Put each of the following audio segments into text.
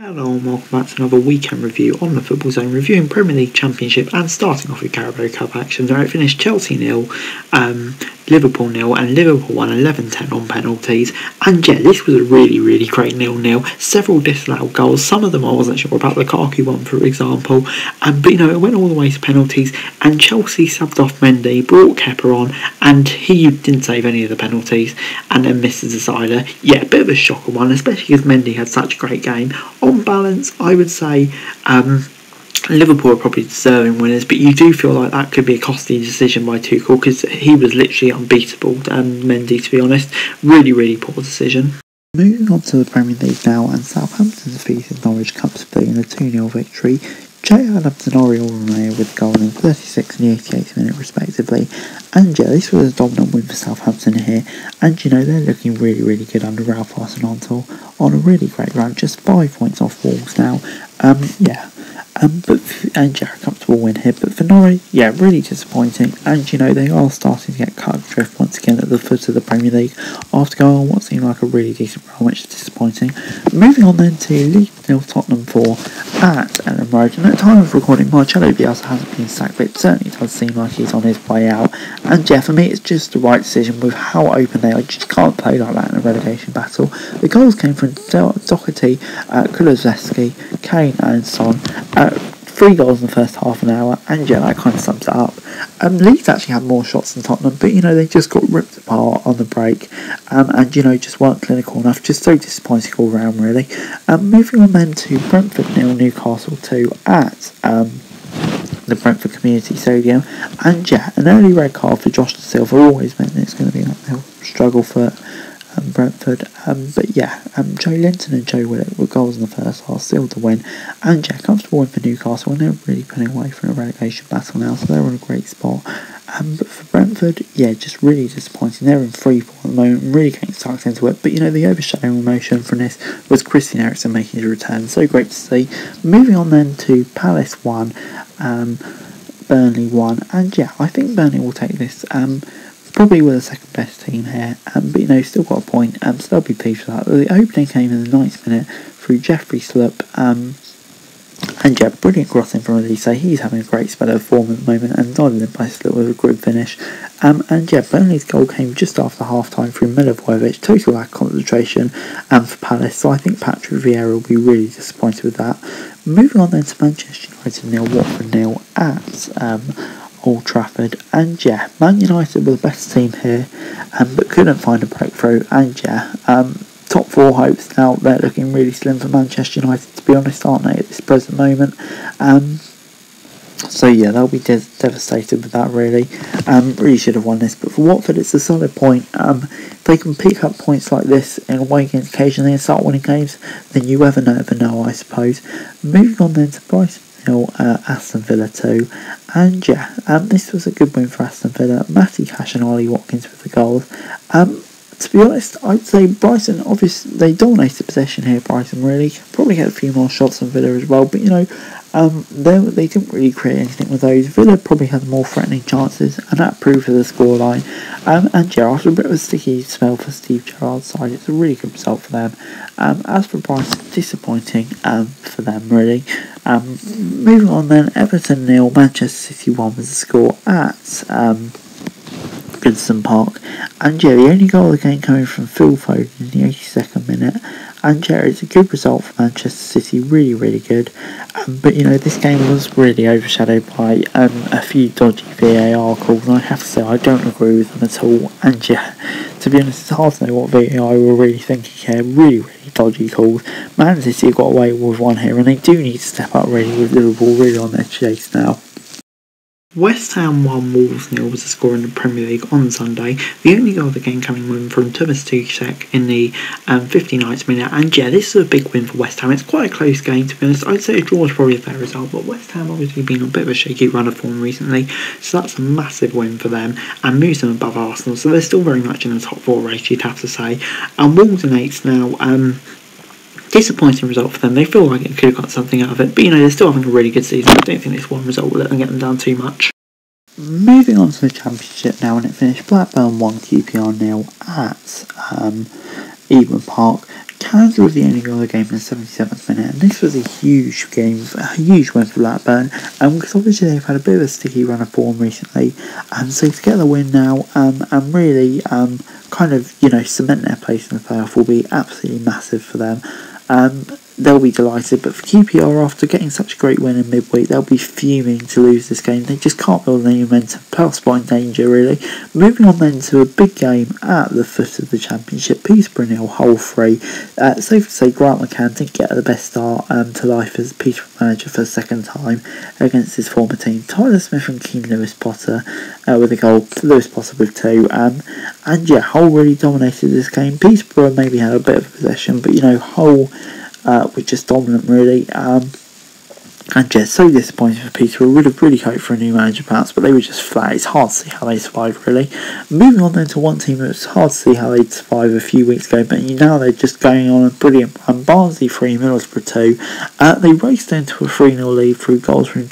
Hello and welcome back to another weekend review on the Football Zone, reviewing Premier League Championship and starting off with Carabao Cup action where it finished Chelsea 0, Liverpool 0, and Liverpool won 11-10 on penalties. And yeah, this was a really great 0-0. Several disallowed goals, some of them I wasn't sure about, the Lukaku one for example, but it went all the way to penalties, and Chelsea subbed off Mendy, brought Kepa on, and he didn't save any of the penalties and then missed the decider. Yeah, a bit of a shocker one, especially because Mendy had such a great game. On balance, I would say Liverpool are probably deserving winners, but you do feel like that could be a costly decision by Tuchel because he was literally unbeatable, Mendy, to be honest. Really poor decision. Moving on to the Premier League now, and Southampton defeated Norwich comfortably in a 2-0 victory. Jay Adams and Oriol Romeo with a goal in the 36th and the 88th minute respectively. And yeah, this was a dominant win for Southampton here, and they're looking really good under Ralph Arsenal on a really great run, just 5 points off Wolves now. A comfortable win here, but for Norwich, really disappointing, and they are starting to get cut adrift once again at the foot of the Premier League after going on what seemed like a really decent run, which is disappointing. Moving on then to Leeds 0, Tottenham 4 at Elland Road, and at the time of recording, Marcelo Bielsa hasn't been sacked, but it certainly does seem like he's on his way out, and for me it's just the right decision with how open they are. You just can't play like that in a relegation battle. The goals came from Doherty, Kulusevski, Kane and Son. 3 goals in the first half an hour, and that kind of sums it up. Leeds actually had more shots than Tottenham, but they just got ripped apart on the break, and just weren't clinical enough. Just so disappointing all round, really. Moving on then to Brentford 0, Newcastle 2 at the Brentford Community Stadium, and an early red card for Josh Da Silva always meant that it's going to be an uphill struggle for Brentford, Joe Linton and Joe Willett were goals in the first half, sealed the win, and comfortable win for Newcastle, and they're really putting away from a relegation battle now, so they're in a great spot. But for Brentford, just really disappointing. They're in free fall at the moment, really getting sucked into it, but the overshadowing emotion from this was Christian Eriksen making his return, so great to see. Moving on then to Palace 1, Burnley 1, and I think Burnley will take this, probably with the second best team here, but still got a point, so they'll be pleased with that. The opening came in the 9th minute through Jeffrey Slupp, brilliant crossing from Elise. He's having a great spell of form at the moment, and nodded in by Slupp with a good finish. Burnley's goal came just after half time through Milivojevic, total lack of concentration for Palace, so I think Patrick Vieira will be really disappointed with that. Moving on then to Manchester United 0, Watford 0 at Old Trafford, and Man United were the best team here, but couldn't find a breakthrough, and top 4 hopes now, they're looking really slim for Manchester United, to be honest, aren't they, at this present moment. They'll be devastated with that, really. Really should have won this, but for Watford it's a solid point. If they can pick up points like this in away games occasionally and start winning games, then you ever know, I suppose. Moving on then to Brighton 0, Aston Villa 2, and this was a good win for Aston Villa. Matty Cash and Ollie Watkins with the goals. To be honest, I'd say Brighton, obviously, they dominated possession here, Brighton, really. Probably had a few more shots than Villa as well, but, they didn't really create anything with those. Villa probably had more threatening chances, and that proved for the scoreline. After a bit of a sticky spell for Steve Gerrard's side, it's a really good result for them. As for Brighton, disappointing for them, really. Moving on then, Everton 0, Manchester City 1 was the score at Goodison Park, and the only goal of the game coming from Phil Foden in the 82nd minute, and it's a good result for Manchester City, really good, but this game was really overshadowed by a few dodgy VAR calls, and I have to say I don't agree with them at all, and to be honest it's hard to know what VAR were really thinking here. Really dodgy calls. Man City got away with one here, and they do need to step up really with Liverpool really on their chase now. West Ham 1, Wolves 0 was the score in the Premier League on Sunday. The only goal of the game coming from Thomas Tuchel in the 59th minute. And this is a big win for West Ham. It's quite a close game, to be honest. I'd say a draw is probably a fair result, but West Ham obviously been on a bit of a shaky run of form recently, so that's a massive win for them and moves them above Arsenal. So they're still very much in the top 4 race, you'd have to say. And Wolves in 8th now. Disappointing result for them. They feel like it could have got something out of it, but they're still having a really good season. I don't think this one result will let them get them down too much. Moving on to the Championship now, and it finished Blackburn 1, QPR 0 at Eden Park. Cans were the only goal of the game in the 77th minute, and this was a huge game, a huge win for Blackburn, because obviously they've had a bit of a sticky run of form recently, so to get the win now, and really kind of, cement their place in the playoff will be absolutely massive for them. They'll be delighted, but for QPR, after getting such a great win in midweek, they'll be fuming to lose this game. They just can't build any momentum, playoff spot in danger really. Moving on then to a big game at the foot of the Championship, Peterborough 0, Hull 3. Safe to say Grant McCann didn't get the best start to life as Peterborough manager for the second time against his former team. Tyler Smith and Keane Lewis Potter with a goal, Lewis Potter with 2, and yeah, Hull really dominated this game. Peterborough maybe had a bit of possession, but Hull were just dominant really, and yeah, so disappointing for Peterborough. Would have really hoped for a new manager perhaps, but they were just flat. It's hard to see how they survived really. Moving on then to one team that was hard to see how they'd survive a few weeks ago, but now they're just going on a brilliant run. Barnsley 3, Middlesbrough 2. They raced into a 3-0 lead through goals from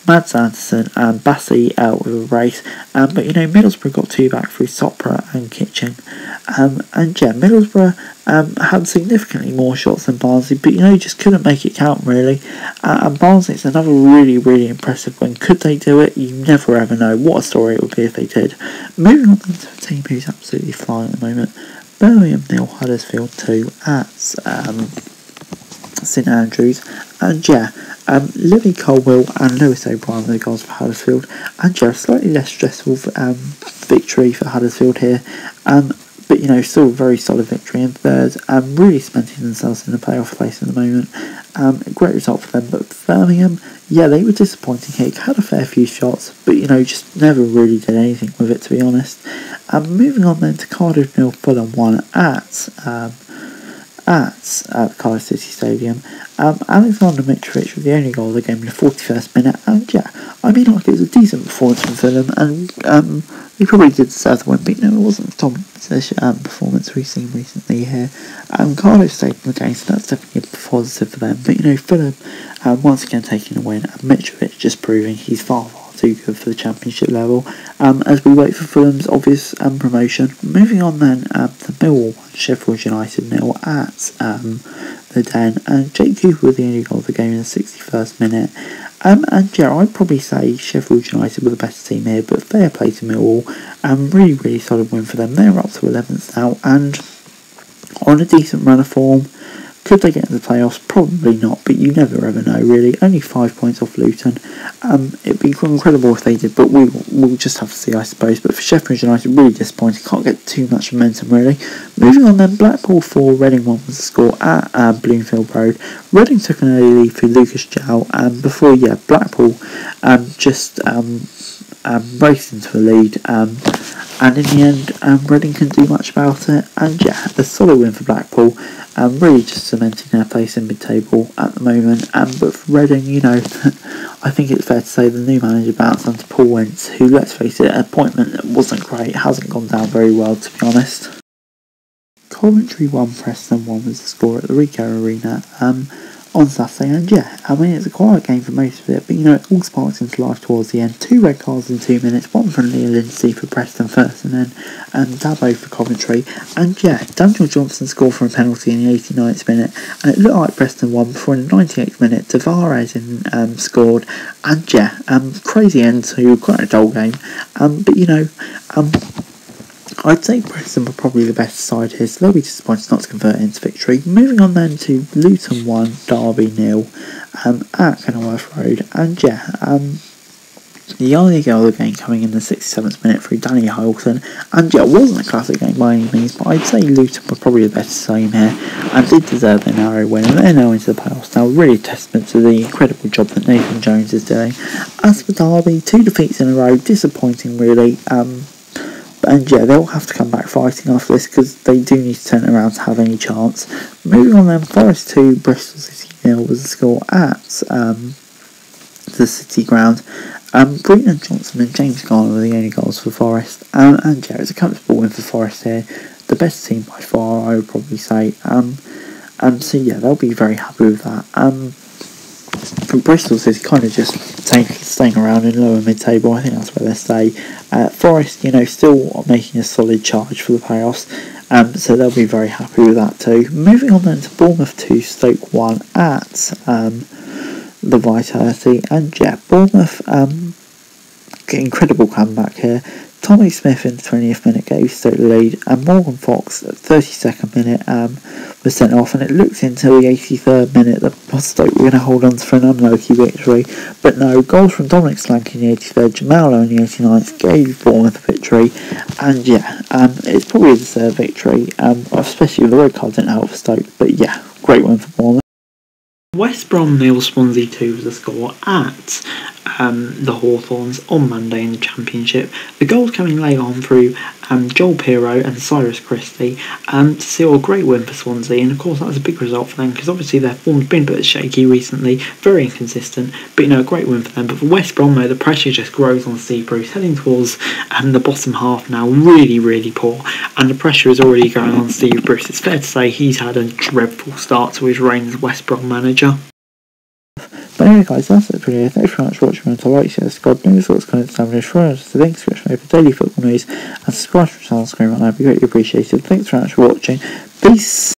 Mads Anderson and Bassi with a race, but Middlesbrough got 2 back through Sopra and Kitchen, and yeah, Middlesbrough had significantly more shots than Barnsley, but just couldn't make it count really. And Barnsley, it's another really, really impressive win. Could they do it? You never ever know. What a story it would be if they did. Moving on to a team who's absolutely flying at the moment, Birmingham 0, Huddersfield 2 at St Andrews, and yeah, Lily Colwell and Lewis O'Brien were the goals for Huddersfield, and yeah, a slightly less stressful victory for Huddersfield here, but still a very solid victory in third, really cementing themselves in the playoff place at the moment. A great result for them, but Birmingham, yeah, they were disappointing here. Had a fair few shots, but just never really did anything with it, to be honest. Moving on then to Cardiff 0, Fulham 1 at Cardiff City Stadium. Alexander Mitrovic with the only goal of the game in the 41st minute, and yeah, it was a decent performance from Fulham, and he probably did deserve the win, but it wasn't the dominant performance we've seen recently here. Cardiff stayed in the game, so that's definitely a positive for them, but Fulham once again taking a win, and Mitrovic just proving he's far too good for the Championship level, as we wait for Fulham's obvious promotion. Moving on then to Millwall 1, Sheffield United 0 at the Den, and Jake Cooper with the only goal of the game in the 61st minute. And yeah, I'd probably say Sheffield United were the better team here, but fair play to Millwall. Really, really solid win for them. They're up to 11th now, and on a decent run of form. Could they get into the playoffs? Probably not, but you never ever know really. Only 5 points off Luton. It'd be incredible if they did, but we'll just have to see, I suppose. But for Sheffield United, really disappointing. Can't get too much momentum really. Moving on then, Blackpool 4, Reading 1 was the score at Bloomfield Road. Reading took an early lead through Lucas Jow, and before Blackpool just raced into the lead. And in the end, Reading couldn't do much about it. And yeah, a solid win for Blackpool. Really just cementing their place in mid-table at the moment. But for Reading, I think it's fair to say the new manager bounced onto Paul Wentz, who, let's face it, an appointment that wasn't great, hasn't gone down very well, to be honest. Coventry 1, Preston 1 was the score at the Ricoh Arena on Saturday, and yeah, it's a quiet game for most of it, but it all sparks into life towards the end. 2 red cards in 2 minutes, one from Leah Lindsay for Preston first, and then Dabo for Coventry, and yeah, Daniel Johnson scored from a penalty in the 89th minute, and it looked like Preston won before in the 98th minute, Tavares scored, and yeah, crazy end to quite a dull game, but I'd say Preston were probably the better side here, so they'll be disappointed not to convert into victory. Moving on then to Luton 1, Derby 0 at Kenilworth Road, and yeah, the only goal of the game coming in the 67th minute through Danny Hilton, and yeah, it wasn't a classic game by any means, but I'd say Luton were probably the better team here, and did deserve their narrow win, and they're now into the playoffs now, really a testament to the incredible job that Nathan Jones is doing. As for Derby, 2 defeats in a row, disappointing really, and yeah, they'll have to come back fighting after this, because they do need to turn it around to have any chance. Moving on then, Forest 2, Bristol City 0 was the score at the City ground. Brennan Johnson and James Garner were the only goals for Forest, and yeah, it's a comfortable win for Forest here. The best team by far, I would probably say. So yeah, they'll be very happy with that. For Bristol City, kind of just staying around in lower mid-table. I think that's where they stay. Forest, still making a solid charge for the playoffs. so they'll be very happy with that too. Moving on then to Bournemouth 2, Stoke 1 at the Vitality, and yeah, Bournemouth incredible comeback here. Tommy Smith in the 20th minute gave Stoke the lead, and Morgan Fox at 32nd minute was sent off, and it looked until the 83rd minute that Stoke were going to hold on for an unlucky victory, but no, goals from Dominic Slank in the 83rd, Jamal Lowe in the 89th gave Bournemouth the victory, and yeah, it's probably a deserved victory, especially with the red card didn't help for Stoke, but yeah, great win for Bournemouth. West Brom 0, Swansea 2 was the score at the Hawthorns on Monday in the Championship. The goals coming late on through Joel Pirro and Cyrus Christie to seal a great win for Swansea, and of course that was a big result for them because obviously their form's been a bit shaky recently, very inconsistent, but a great win for them. But for West Brom though, the pressure just grows on Steve Bruce, heading towards the bottom half now, really poor, and the pressure is already going on Steve Bruce. It's fair to say he's had a dreadful start to his reign as West Brom manager. But anyway guys, that's it for today. Thanks very much for watching. Remember to like, share, subscribe, news, what's coming to family, so thanks for watching for daily football news, and subscribe to the channel screen right now, it'd be greatly appreciated. Thanks very much for watching. Peace!